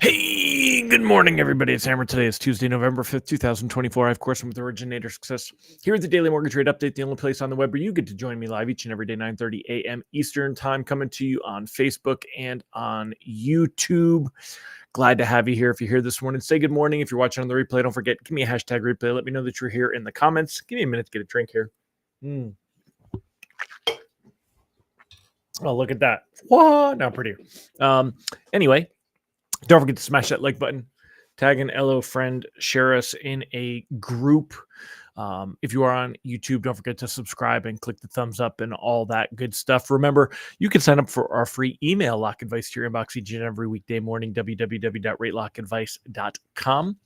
Hey, good morning, everybody. It's Hammer. Today is Tuesday, November 5th, 2024. I, of course, am with Originator Success here at the Daily Mortgage Rate Update, the only place on the web where you get to join me live each and every day, 9:30 a.m. Eastern Time, coming to you on Facebook and on YouTube. Glad to have you here. If you're here this morning, say good morning. If you're watching on the replay, don't forget, give me a hashtag replay. Let me know that you're here in the comments. Give me a minute to get a drink here. Oh, look at that. Whoa, now prettier. Anyway, don't forget to smash that like button, tag an LO friend, share us in a group. If you are on YouTube, don't forget to subscribe and click the thumbs up and all that good stuff. Remember, you can sign up for our free email lock advice to your inbox each and every weekday morning, www.ratelockadvice.com.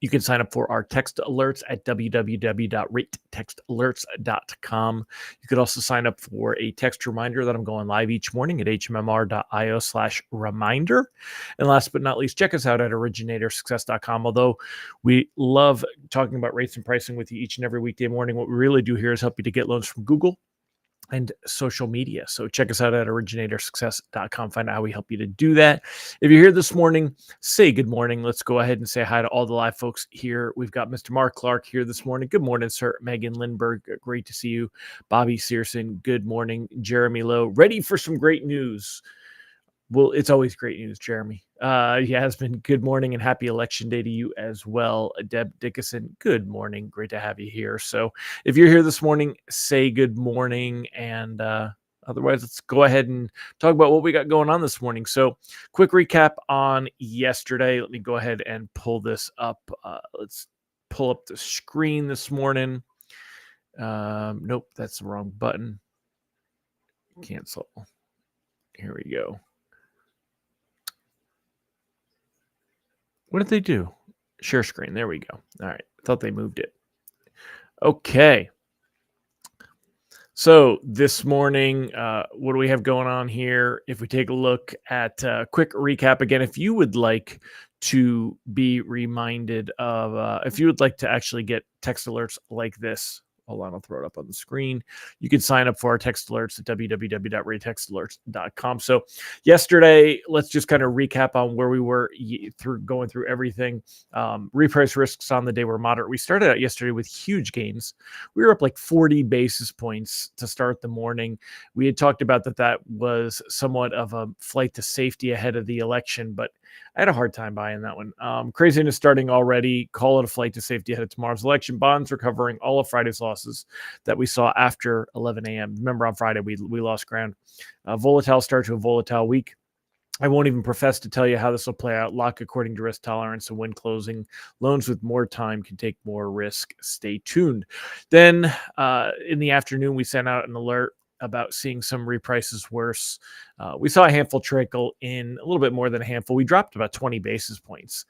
You can sign up for our text alerts at www.ratetextalerts.com. You could also sign up for a text reminder that I'm going live each morning at hmmr.io/reminder. And last but not least, check us out at originatorssuccess.com. Although we love talking about rates and pricing with you each and every weekday morning, what we really do here is help you to get loans from Google and social media. So check us out at originatorssuccess.com. Find out how we help you to do that. If you're here this morning, say good morning. Let's go ahead and say hi to all the live folks here. We've got Mr. Mark Clark here this morning. Good morning, sir. Megan Lindberg, great to see you. Bobby Searson, good morning. Jeremy Lowe, ready for some great news. Well, it's always great news, Jeremy. Yasmin, good morning and happy election day to you as well. Deb Dickinson, good morning. Great to have you here. So if you're here this morning, say good morning. And otherwise, let's go ahead and talk about what we got going on this morning. So quick recap on yesterday. Let me go ahead and pull this up. Let's pull up the screen this morning. Nope, that's the wrong button. Cancel. Here we go. What did they do? Share screen. There we go. All right. I thought they moved it. Okay. So this morning, what do we have going on here? If we take a look at a quick recap again, if you would like to be reminded of, if you would like to actually get text alerts like this, hold on, I'll throw it up on the screen. You can sign up for our text alerts at www.ratetextalerts.com. So yesterday, let's just kind of recap on where we were going through everything. Reprice risks on the day were moderate. We started out yesterday with huge gains. We were up like 40 basis points to start the morning. We had talked about that was somewhat of a flight to safety ahead of the election, but I had a hard time buying that one. Craziness starting already. Call it a flight to safety ahead of tomorrow's election. Bonds recovering all of Friday's losses that we saw after 11 a.m. Remember, on Friday, we lost ground. Volatile start to a volatile week. I won't even profess to tell you how this will play out. Lock according to risk tolerance. And when closing, loans with more time can take more risk. Stay tuned. Then in the afternoon, we sent out an alert about seeing some reprices worse. We saw a handful trickle in, a little bit more than a handful. We dropped about 20 basis points.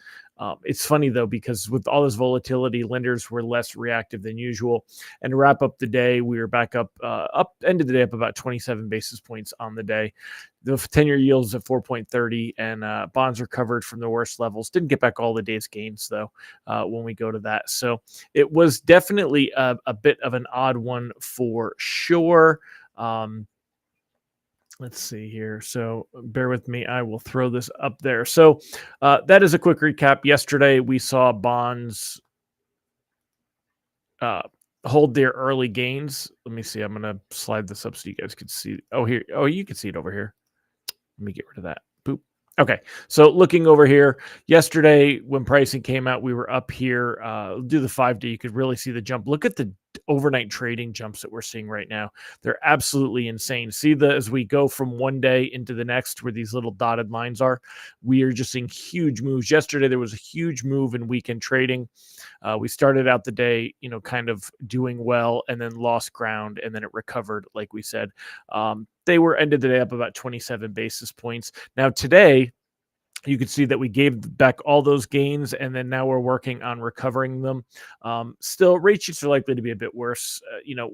It's funny, though, because with all this volatility, lenders were less reactive than usual. And to wrap up the day, we were back up, ended the day up about 27 basis points on the day. The 10-year yield is at 4.30, and bonds recovered from the worst levels. Didn't get back all the day's gains, though, when we go to that. So it was definitely a bit of an odd one for sure. Let's see here. So bear with me. I will throw this up there. So that is a quick recap. Yesterday, we saw bonds hold their early gains. Let me see. I'm going to slide this up so you guys can see. Oh, here. Oh, you can see it over here. Let me get rid of that. Boop. Okay. So looking over here, yesterday when pricing came out, we were up here. Do the 5-day. You could really see the jump. Look at the overnight trading jumps that we're seeing right now. They're absolutely insane. See, as we go from one day into the next where these little dotted lines are, we are just seeing huge moves. Yesterday, there was a huge move in weekend trading. We started out the day, kind of doing well and then lost ground, and then it recovered, like we said. They ended the day up about 27 basis points. Now today, you can see that we gave back all those gains, and then now we're working on recovering them. Still, rate sheets are likely to be a bit worse.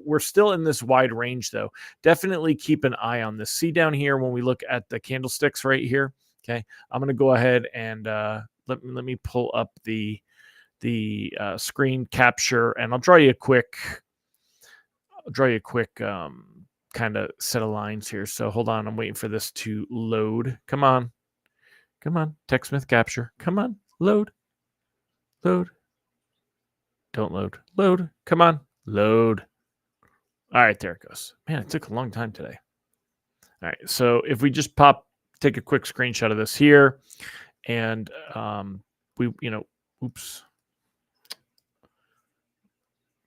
We're still in this wide range, though. Definitely keep an eye on this. See down here when we look at the candlesticks right here. Okay, I'm going to go ahead and let me pull up the screen capture, and I'll draw you a quick kind of set of lines here. So hold on, I'm waiting for this to load. Come on, Come on. TechSmith capture. Come on. Load. Load. Don't load. Load. Come on. Load. All right, there it goes. Man, it took a long time today. All right, so if we just take a quick screenshot of this here, and oops,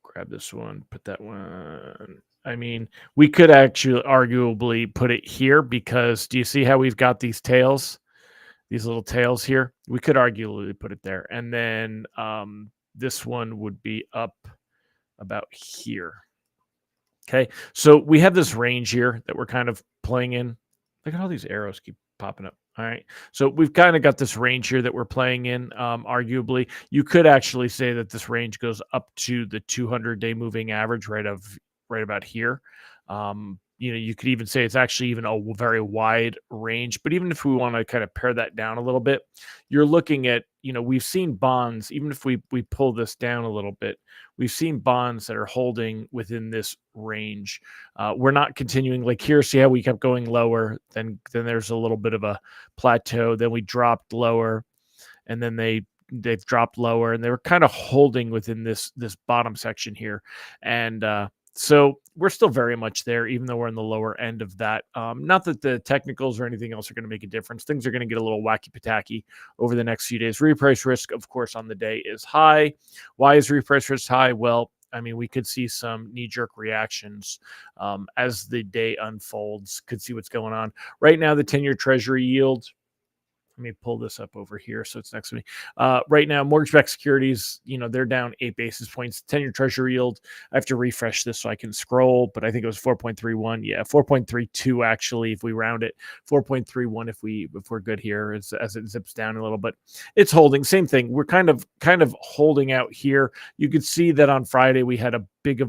grab this one, put that one. I mean, we could actually arguably put it here because do you see how we've got these tails, these little tails here? We could arguably put it there, and then this one would be up about here. Okay, so we have this range here that we're kind of playing in. Look at all these arrows keep popping up. All right, so we've kind of got this range here that we're playing in. Arguably, you could actually say that this range goes up to the 200-day moving average right about here. You could even say it's actually even a very wide range. But even if we want to kind of pare that down a little bit, you're looking at, we've seen bonds, even if we pull this down a little bit, we've seen bonds that are holding within this range. We're not continuing like here. See how we kept going lower, then there's a little bit of a plateau. Then we dropped lower, and then they've dropped lower, and they were kind of holding within this bottom section here. And so we're still very much there, even though we're in the lower end of that. Not that the technicals or anything else are going to make a difference. Things are going to get a little wacky-pataki over the next few days. Reprice risk, of course, on the day is high. Why is reprice risk high? Well, I mean, we could see some knee-jerk reactions as the day unfolds. Could see what's going on. Right now, the 10-year Treasury yield, let me pull this up over here so it's next to me. Right now, mortgage-backed securities, they're down 8 basis points. 10-year Treasury yield, I have to refresh this so I can scroll, but I think it was 4.31. Yeah, 4.32 actually, if we round it. 4.31 if we're good here as it zips down a little, but it's holding. Same thing. We're kind of holding out here. You could see that on Friday we had a big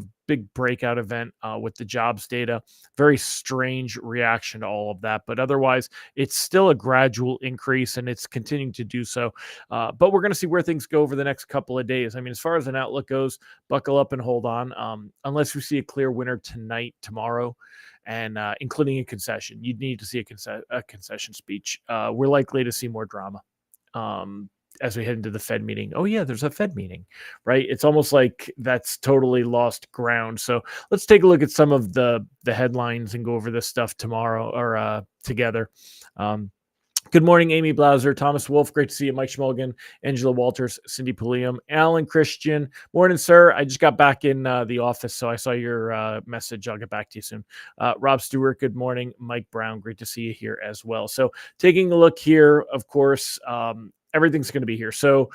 breakout event with the jobs data. Very strange reaction to all of that, but otherwise it's still a gradual increase and it's continuing to do so. But we're going to see where things go over the next couple of days. I mean, as far as an outlook goes, buckle up and hold on. Unless we see a clear winner tonight, tomorrow, and including a concession, you'd need to see a concession speech. We're likely to see more drama. As we head into the Fed meeting. Oh yeah, there's a Fed meeting, right? It's almost like that's totally lost ground. So let's take a look at some of the headlines and go over this stuff tomorrow or together. Good morning, Amy Blauser, Thomas Wolf. Great to see you. Mike Schmulgan, Angela Walters, Cindy Pulliam, Alan Christian. Morning, sir. I just got back in the office, so I saw your message. I'll get back to you soon. Rob Stewart, good morning. Mike Brown, great to see you here as well. So taking a look here, of course, everything's going to be here. So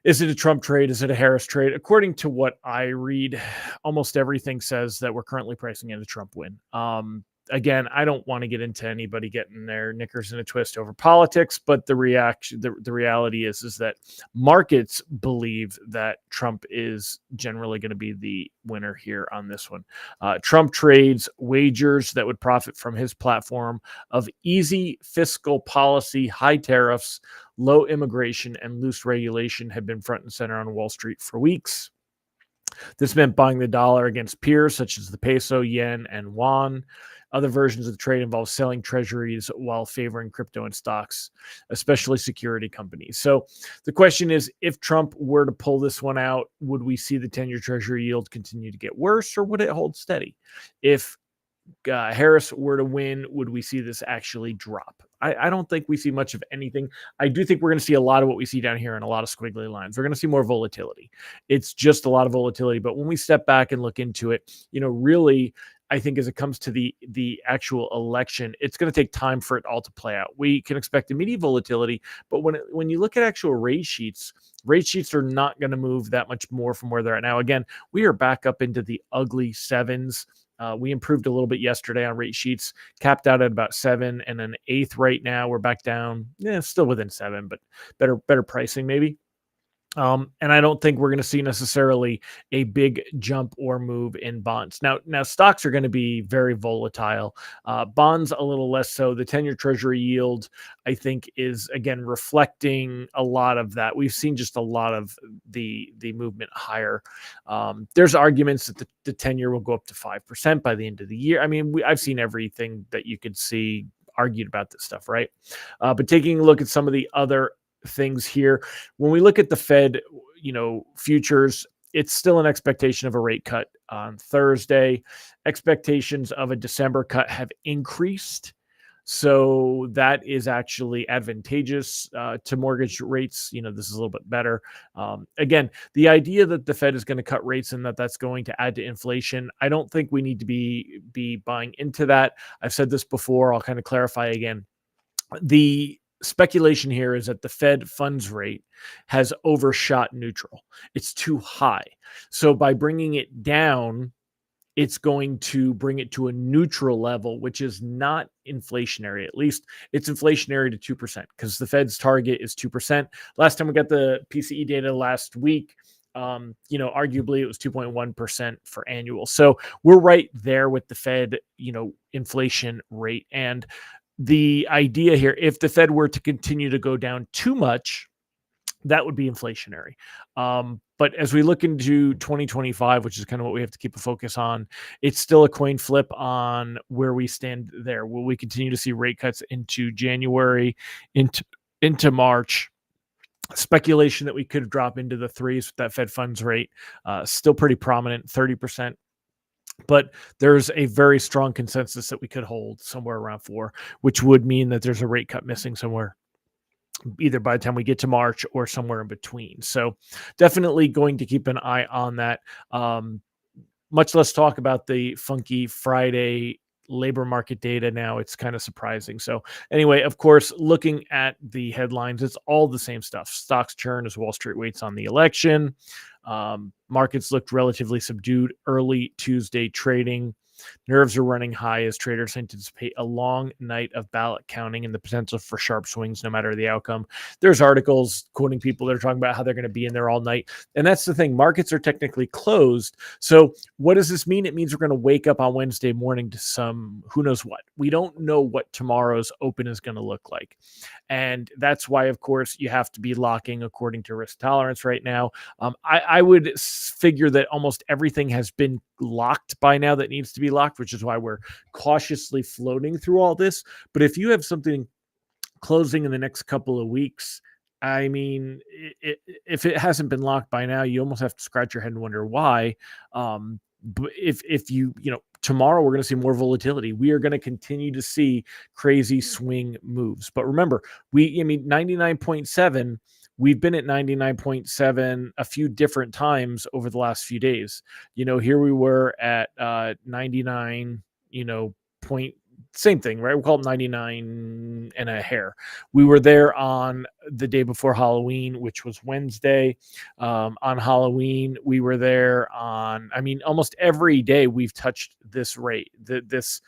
is it a Trump trade? Is it a Harris trade? According to what I read, almost everything says that we're currently pricing in a Trump win. Again, I don't want to get into anybody getting their knickers in a twist over politics, but the reality is that markets believe that Trump is generally going to be the winner here on this one. Trump trades wagers that would profit from his platform of easy fiscal policy, high tariffs, low immigration, and loose regulation have been front and center on Wall Street for weeks. This meant buying the dollar against peers such as the peso, yen, and yuan. Other versions of the trade involve selling treasuries while favoring crypto and stocks, especially security companies. So the question is, if Trump were to pull this one out, would we see the 10-year treasury yield continue to get worse, or would it hold steady? If Harris were to win, would we see this actually drop? I don't think we see much of anything. I do think we're going to see a lot of what we see down here in a lot of squiggly lines. We're going to see more volatility. It's just a lot of volatility. But when we step back and look into it, really, I think as it comes to the actual election, it's going to take time for it all to play out. We can expect immediate volatility, but when you look at actual rate sheets are not going to move that much more from where they're at now. Again, we are back up into the ugly sevens. We improved a little bit yesterday on rate sheets, capped out at about 7 and an eighth right now. We're back down, still within 7, but better pricing maybe. And I don't think we're going to see necessarily a big jump or move in bonds. Now stocks are going to be very volatile. Bonds a little less so. The 10-year treasury yield, I think, is again reflecting a lot of that. We've seen just a lot of the movement higher. There's arguments that the 10-year will go up to 5% by the end of the year. I mean, I've seen everything that you could see argued about this stuff, right? But taking a look at some of the other things here, when we look at the Fed, futures, it's still an expectation of a rate cut on Thursday. Expectations of a December cut have increased. So that is actually advantageous to mortgage rates. This is a little bit better. Again, the idea that the Fed is going to cut rates and that's going to add to inflation, I don't think we need to be buying into that. I've said this before. I'll kind of clarify again. The speculation here is that the Fed funds rate has overshot neutral. It's too high. So by bringing it down, it's going to bring it to a neutral level, which is not inflationary. At least it's inflationary to 2% because the Fed's target is 2%. Last time we got the PCE data last week, arguably it was 2.1% for annual. So we're right there with the Fed, inflation rate. And the idea here, if the Fed were to continue to go down too much, that would be inflationary. But as we look into 2025, which is kind of what we have to keep a focus on, it's still a coin flip on where we stand there. Will we continue to see rate cuts into January, into March? Speculation that we could drop into the threes with that Fed funds rate, still pretty prominent, 30%. But there's a very strong consensus that we could hold somewhere around 4, which would mean that there's a rate cut missing somewhere, either by the time we get to March or somewhere in between. So definitely going to keep an eye on that. Much less talk about the funky Friday labor market data now. It's kind of surprising. So anyway, of course, looking at the headlines, it's all the same stuff. Stocks churn as Wall Street waits on the election. Markets looked relatively subdued early Tuesday trading. Nerves are running high as traders anticipate a long night of ballot counting and the potential for sharp swings no matter the outcome. There's articles quoting people that are talking about how they're going to be in there all night. And that's the thing. Markets are technically closed. So what does this mean? It means we're going to wake up on Wednesday morning to some who knows what. We don't know what tomorrow's open is going to look like. And that's why, of course, you have to be locking according to risk tolerance right now. I would figure that almost everything has been locked by now that needs to be locked, which is why we're cautiously floating through all this. But if you have something closing in the next couple of weeks, I mean, if it hasn't been locked by now, you almost have to scratch your head and wonder why. But if tomorrow we're going to see more volatility. We are going to continue to see crazy swing moves. But remember, 99.7, we've been at 99.7 a few different times over the last few days. Here we were at 99, same thing, right? We'll call it 99 and a hair. We were there on the day before Halloween, which was Wednesday. On Halloween, we were there on, almost every day we've touched this rate, this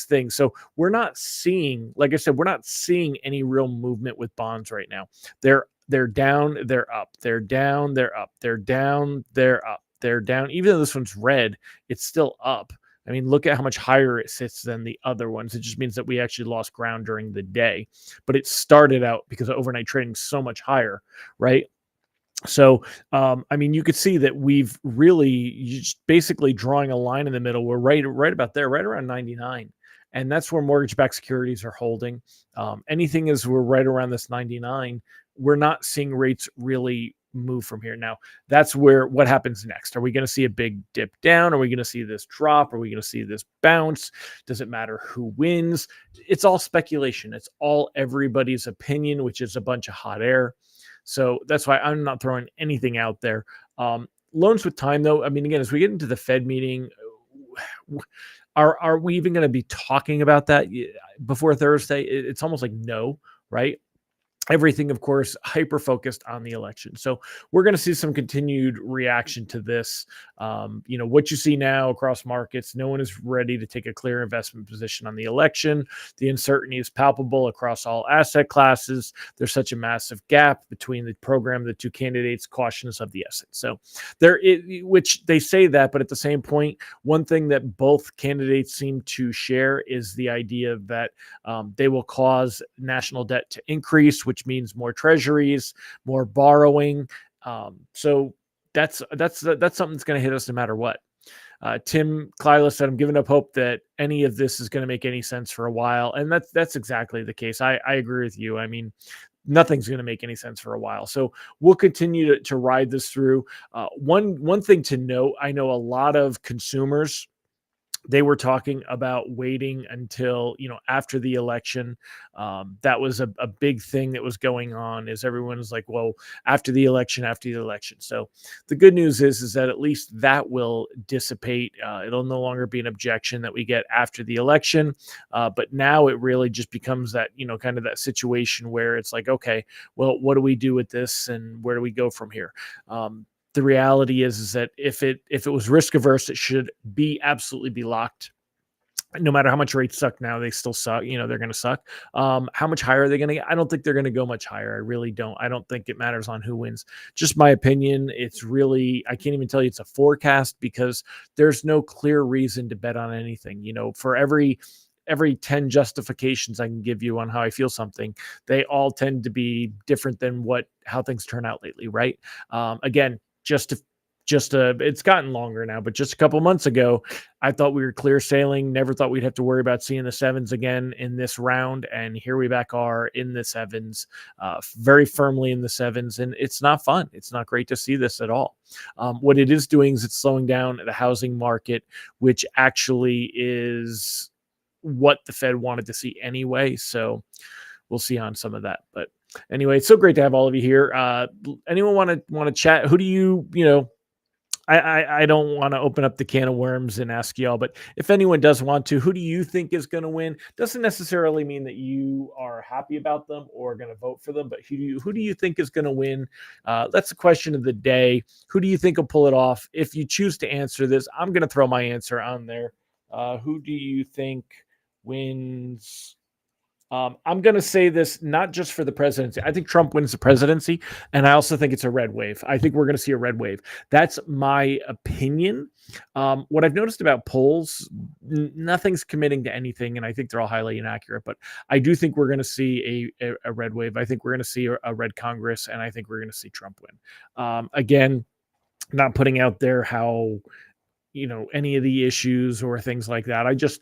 thing. So we're not seeing, like I said, we're not seeing any real movement with bonds right now. They're down, they're up, they're down, they're up, they're down, they're up, they're down. Even though this one's red, it's still up. Look at how much higher it sits than the other ones. It just means that we actually lost ground during the day, but it started out because of overnight trading so much higher, right? So, you could see that we've really just basically drawing a line in the middle. We're right about there, right around 99. And that's where mortgage-backed securities are holding. Anything as we're right around this 99, we're not seeing rates really move from here. Now, that's where what happens next. Are we going to see a big dip down? Are we going to see this drop? Are we going to see this bounce? Does it matter who wins? It's all speculation. It's all everybody's opinion, which is a bunch of hot air. So that's why I'm not throwing anything out there. Loans with time, though, again, as we get into the Fed meeting, are we even going to be talking about that before Thursday? It's almost like no, right? Everything, of course, hyper-focused on the election. So we're going to see some continued reaction to this. What you see now across markets, no one is ready to take a clear investment position on the election. The uncertainty is palpable across all asset classes. There's such a massive gap between the program, the two candidates, caution is of the essence. So which they say that, but at the same point, one thing that both candidates seem to share is the idea that they will cause national debt to increase, which means more treasuries, more borrowing. So that's something that's going to hit us no matter what. Tim Klyla said, "I'm giving up hope that any of this is going to make any sense for a while," and that's exactly the case. I agree with you. I mean, nothing's going to make any sense for a while. So we'll continue to ride this through. One thing to note: I know a lot of consumers, they were talking about waiting until after the election. That was a big thing that was going on. Is everyone was like, well, after the election. So the good news is that at least that will dissipate. It'll no longer be an objection that we get after the election. But now it really just becomes that kind of that situation where it's like, okay, well, what do we do with this, and where do we go from here? The reality is that if it was risk averse, it should absolutely be locked. No matter how much rates suck now, they still suck. They're going to suck. How much higher are they going to get? I don't think they're going to go much higher. I really don't. I don't think it matters on who wins. Just my opinion. It's really, I can't even tell you it's a forecast, because there's no clear reason to bet on anything. For every 10 justifications I can give you on how I feel something, they all tend to be different than how things turn out lately, right? Again, it's gotten longer now, but just a couple months ago, I thought we were clear sailing. Never thought we'd have to worry about seeing the sevens again in this round, and here we back are in the sevens, very firmly in the sevens, and it's not fun. It's not great to see this at all. What it is doing is it's slowing down the housing market, which actually is what the Fed wanted to see anyway. So we'll see on some of that, but anyway, it's so great to have all of you here. Anyone want to chat? Who do I don't want to open up the can of worms and ask y'all, but if anyone does want to, who do you think is going to win? Doesn't necessarily mean that you are happy about them or going to vote for them, but who do you think is going to win? That's the question of the day. Who do you think will pull it off? If you choose to answer this, I'm going to throw my answer on there. Who do you think wins? I'm going to say this not just for the presidency. I think Trump wins the presidency, and I also think it's a red wave. I think we're going to see a red wave. That's my opinion. What I've noticed about polls, nothing's committing to anything, and I think they're all highly inaccurate. But I do think we're going to see a red wave. I think we're going to see a red Congress, and I think we're going to see Trump win. Again, not putting out there how any of the issues or things like that. I just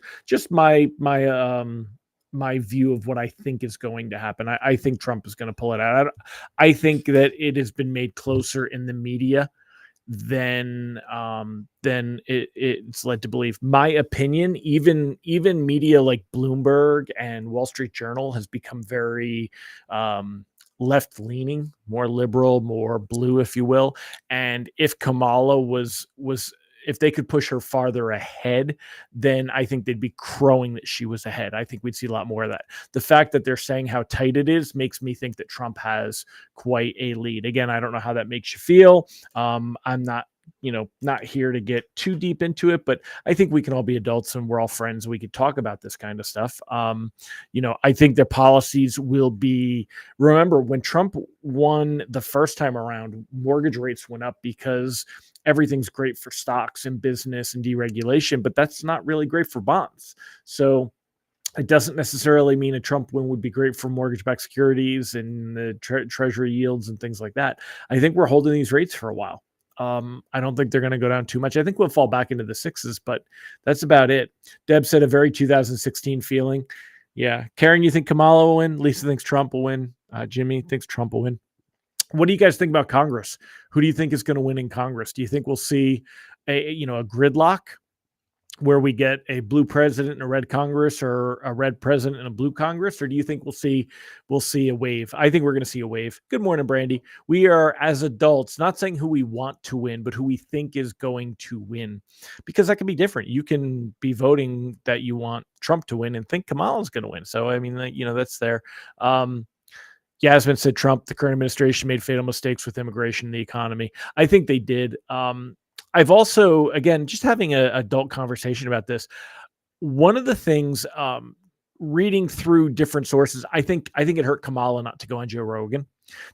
my view of what I think is going to happen. I think Trump is going to pull it out. I think that it has been made closer in the media than it's led to believe. My opinion, even media like Bloomberg and Wall Street Journal has become very left leaning, more liberal, more blue, if you will. And if Kamala was if they could push her farther ahead, then I think they'd be crowing that she was ahead. I think we'd see a lot more of that. The fact that they're saying how tight it is makes me think that Trump has quite a lead. Again, I don't know how that makes you feel. I'm not here to get too deep into it, but I think we can all be adults and we're all friends. We could talk about this kind of stuff. I think their policies will be, remember when Trump won the first time around, mortgage rates went up because everything's great for stocks and business and deregulation, but that's not really great for bonds. So it doesn't necessarily mean a Trump win would be great for mortgage-backed securities and the treasury yields and things like that. I think we're holding these rates for a while. I don't think they're going to go down too much. I think we'll fall back into the sixes, but that's about it. Deb said a very 2016 feeling. Yeah. Karen, you think Kamala will win? Lisa thinks Trump will win. Jimmy thinks Trump will win. What do you guys think about Congress? Who do you think is going to win in Congress? Do you think we'll see a gridlock where we get a blue president and a red Congress, or a red president and a blue Congress? Or do you think we'll see a wave? I think we're going to see a wave. Good morning, Brandy. We are, as adults, not saying who we want to win, but who we think is going to win, because that can be different. You can be voting that you want Trump to win and think Kamala's going to win. So, I mean, that's there. Yasmin said Trump, the current administration made fatal mistakes with immigration and the economy. I think they did. I've also, again, just having an adult conversation about this. One of the things, reading through different sources, I think it hurt Kamala not to go on Joe Rogan.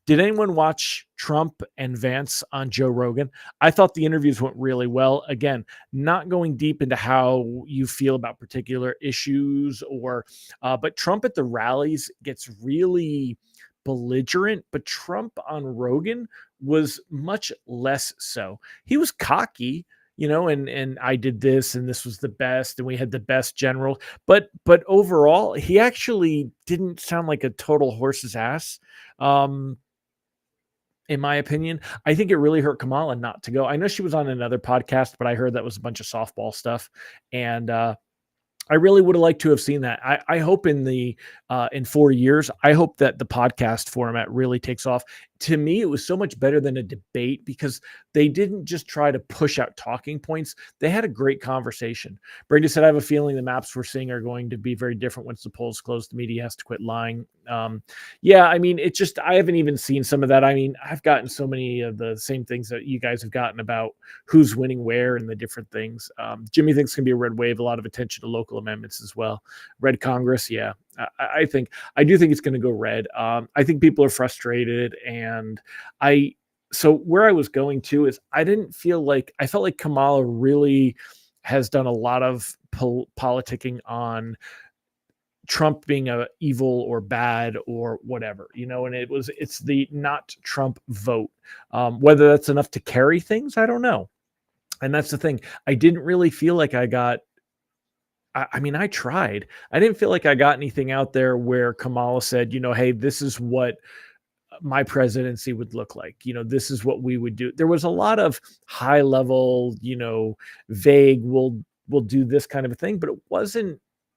Did anyone watch Trump and Vance on Joe Rogan? I thought the interviews went really well. Again, not going deep into how you feel about particular issues but Trump at the rallies gets really belligerent, but Trump on Rogan was much less so. He was cocky. and I did this and this was the best and we had the best general. But overall, he actually didn't sound like a total horse's ass. Um, in my opinion, I think it really hurt Kamala not to go. I know she was on another podcast, but I heard that was a bunch of softball stuff. And I really would have liked to have seen that. I hope in 4 years, I hope that the podcast format really takes off. To me, it was so much better than a debate because they didn't just try to push out talking points. They had a great conversation. Brady said, I have a feeling the maps we're seeing are going to be very different once the polls close. The media has to quit lying. Yeah, I mean, I haven't even seen some of that. I mean, I've gotten so many of the same things that you guys have gotten about who's winning where and the different things. Jimmy thinks it's going to be a red wave, a lot of attention to local amendments as well. Red Congress, yeah. I do think it's going to go red. I think people are frustrated, and so where I was going to is I felt like Kamala really has done a lot of politicking on Trump being a evil or bad or whatever, and it's the not Trump vote. Whether that's enough to carry things, I don't know. And that's the thing. I didn't really feel like I mean, I tried. I didn't feel like I got anything out there where Kamala said, hey, this is what my presidency would look like. This is what we would do. There was a lot of high level, vague, we'll do this kind of a thing, but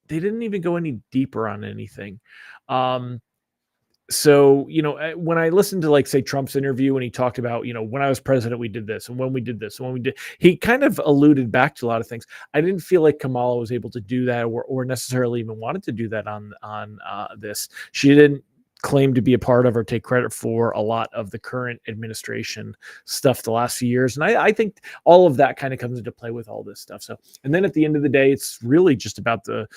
they didn't even go any deeper on anything. So, when I listened to, like, say, Trump's interview, and he talked about, when I was president, we did this, and when we did this, and when we did, he kind of alluded back to a lot of things. I didn't feel like Kamala was able to do that, or necessarily even wanted to do that on this. She didn't claim to be a part of or take credit for a lot of the current administration stuff the last few years. And I think all of that kind of comes into play with all this stuff. So, and then at the end of the day, it's really just about the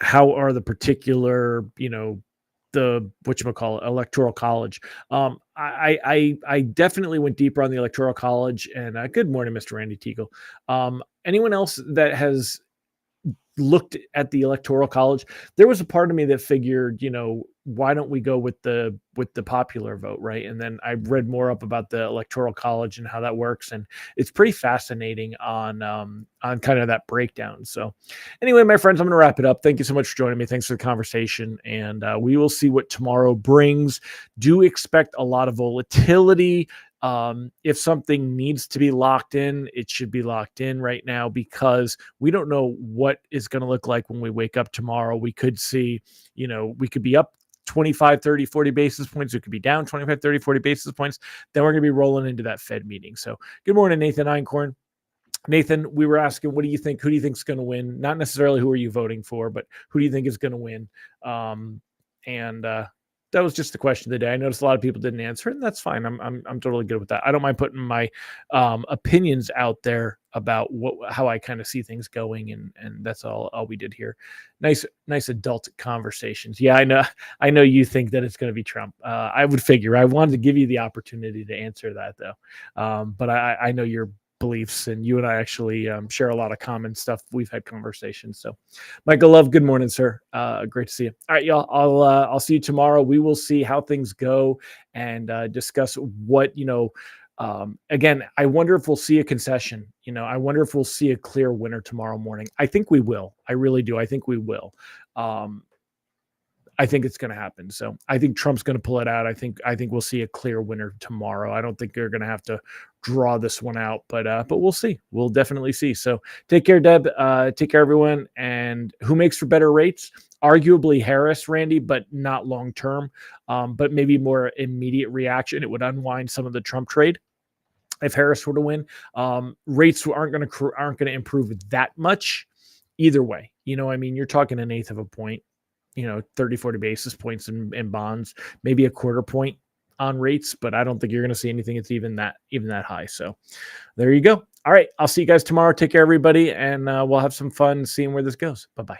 how are the particular, the whatchamacallit, electoral college. I definitely went deeper on the electoral college. And good morning, Mr. Randy Teagle. Anyone else that has looked at the electoral college, there was a part of me that figured, why don't we go with the popular vote, right? And then I read more up about the electoral college and how that works, and it's pretty fascinating on kind of that breakdown. So anyway, my friends, I'm going to wrap it up. Thank you so much for joining me. Thanks for the conversation, and we will see what tomorrow brings. Do expect a lot of volatility. If something needs to be locked in, it should be locked in right now, because we don't know what is going to look like when we wake up tomorrow. We could see, we could be up 25, 30, 40 basis points. It could be down 25, 30, 40 basis points. Then we're going to be rolling into that Fed meeting. So good morning, Nathan Einkorn. Nathan, we were asking, what do you think? Who do you think is going to win? Not necessarily who are you voting for, but who do you think is going to win? That was just the question of the day. I noticed a lot of people didn't answer it, and that's fine. I'm totally good with that. I don't mind putting my opinions out there about how I kind of see things going, and that's all we did here. Nice adult conversations. Yeah, I know you think that it's going to be Trump. I would figure. I wanted to give you the opportunity to answer that, though. But I know your beliefs, and you and I actually share a lot of common stuff. We've had conversations. So Michael Love, good morning, sir. Great to see you. All right, y'all, I'll see you tomorrow. We will see how things go and discuss what, again, I wonder if we'll see a concession. I wonder if we'll see a clear winner tomorrow morning. I think we will. I really do. I think we will. I think it's going to happen. So I think Trump's going to pull it out. I think we'll see a clear winner tomorrow. I don't think they're going to have to draw this one out, but we'll see. We'll definitely see. So take care, Deb. Take care, everyone. And who makes for better rates? Arguably Harris, Randy, but not long term. But maybe more immediate reaction. It would unwind some of the Trump trade if Harris were to win. Rates aren't going to improve that much either way. You're talking an eighth of a point. 30, 40 basis points in bonds, maybe a quarter point on rates, but I don't think you're going to see anything that's even that high. So there you go. All right. I'll see you guys tomorrow. Take care, everybody. And we'll have some fun seeing where this goes. Bye-bye.